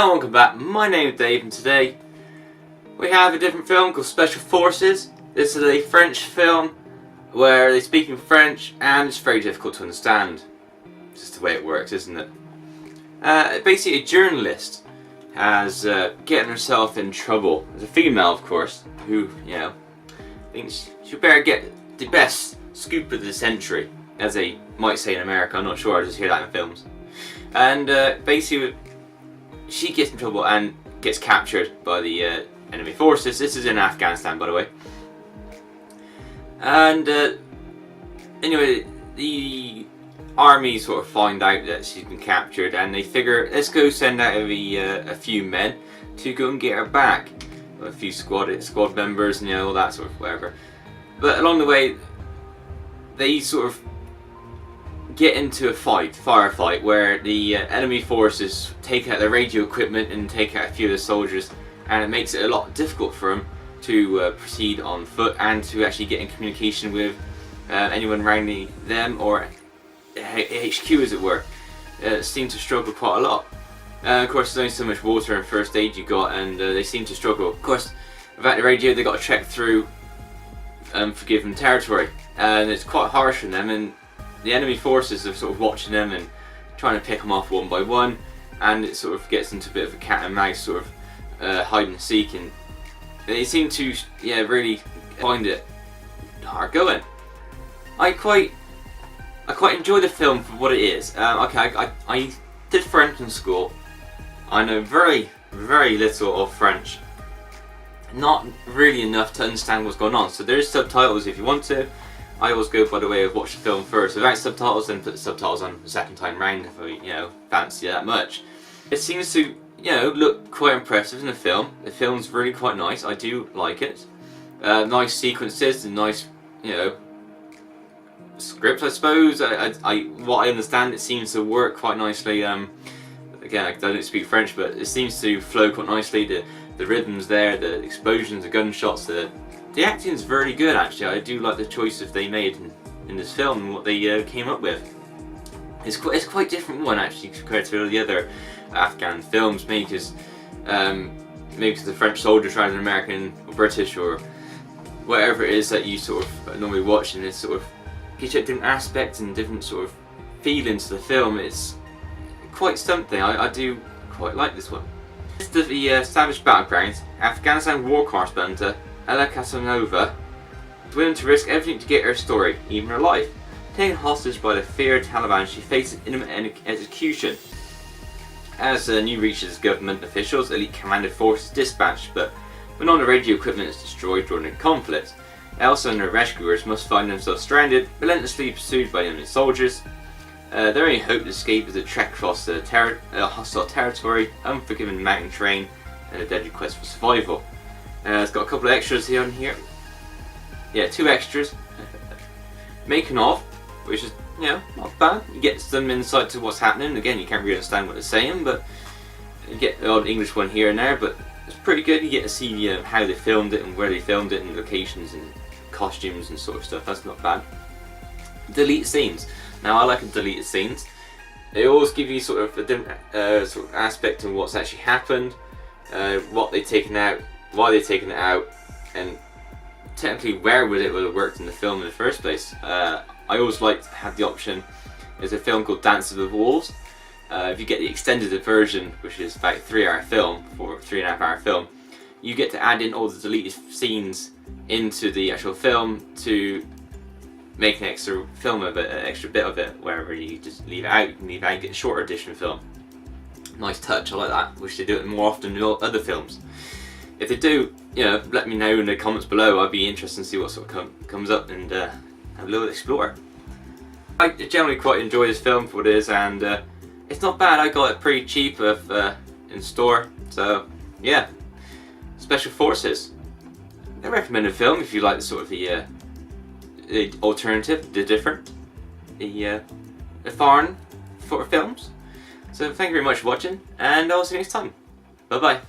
Hello and welcome back. My name is Dave and today we have a different film called Special Forces. This is a French film where they speak in French and it's very difficult to understand. It's just the way it works, isn't it? Basically a journalist has getting herself in trouble. It's a female, of course, who, thinks she better get the best scoop of the century, as they might say in America. I'm not sure, I just hear that in films. And basically she gets in trouble and gets captured by the enemy forces. This is in Afghanistan, by the way. And anyway, the army sort of find out that she's been captured, and they figure, let's go send out a few men to go and get her back. A few squad members, and all that sort of whatever. But along the way, they sort of get into a firefight, where the enemy forces take out their radio equipment and take out a few of the soldiers, and it makes it a lot difficult for them to proceed on foot and to actually get in communication with anyone around them or HQ, as it were. Seem to struggle quite a lot. Of course, there's only so much water and first aid you got, and they seem to struggle. Of course, without the radio, they got to trek through forgiven territory, and it's quite harsh on them. And the enemy forces are sort of watching them and trying to pick them off one by one, and it sort of gets into a bit of a cat and mouse sort of hide and seek, and they seem to really find it hard going. I quite enjoy the film for what it is. I did French in school. I know very, very little of French. Not really enough to understand what's going on. So there's subtitles if you want to. I always go by the way of watch the film first without subtitles, then put the subtitles on the second time round if I fancy that much. It seems to look quite impressive in the film. The film's really quite nice. I do like it. Nice sequences and nice script, I suppose. What I understand, it seems to work quite nicely. Again, I don't speak French, but it seems to flow quite nicely. The rhythms there, the explosions, the gunshots, the acting is very good actually. I do like the choices they made in this film and what they came up with. It's quite different one actually compared to the other Afghan films, maybe because the French soldiers rather than American or British or whatever it is that you sort of normally watch, and it sort of gives you different aspects and different sort of feelings to the film. It's quite something. I do quite like this one. List of the savage battlegrounds: Afghanistan war correspondent Ella Casanova is willing to risk everything to get her story, even her life. Taken hostage by the feared Taliban, she faces imminent execution. As new reaches government officials, elite commanded forces dispatched, but when all the radio equipment is destroyed during the conflict, Elsa and her rescuers must find themselves stranded, relentlessly pursued by enemy soldiers. Their only hope to escape is a trek across the hostile territory, unforgiving mountain terrain, and a deadly quest for survival. It's got a couple of extras here on here. Yeah, 2 extras. Making of, which is not bad. You get some insight to what's happening. Again, you can't really understand what they're saying, but you get the odd English one here and there. But it's pretty good. You get to see how they filmed it and where they filmed it and locations and costumes and sort of stuff. That's not bad. Deleted scenes. Now I like deleted scenes. They always give you sort of a different sort of aspect of what's actually happened, what they've taken out, why they've taken it out, and technically where would it have worked in the film in the first place. I always like to have the option. There's a film called Dance of the Wolves. If you get the extended version, which is about 3-hour film, or 3.5-hour film, you get to add in all the deleted scenes into the actual film to make an extra film of it, an extra bit of it. Wherever you just leave it out, you can leave it out and get a shorter edition film. Nice touch, I like that. Wish they do it more often in other films. If they do, let me know in the comments below. I'd be interested to see what sort of comes up and have a little explore. I generally quite enjoy this film for what it is, and it's not bad. I got it pretty cheap in store, so yeah. Special Forces. I recommend a film if you like the sort of the alternative, the different, the foreign films. So thank you very much for watching, and I'll see you next time. Bye bye.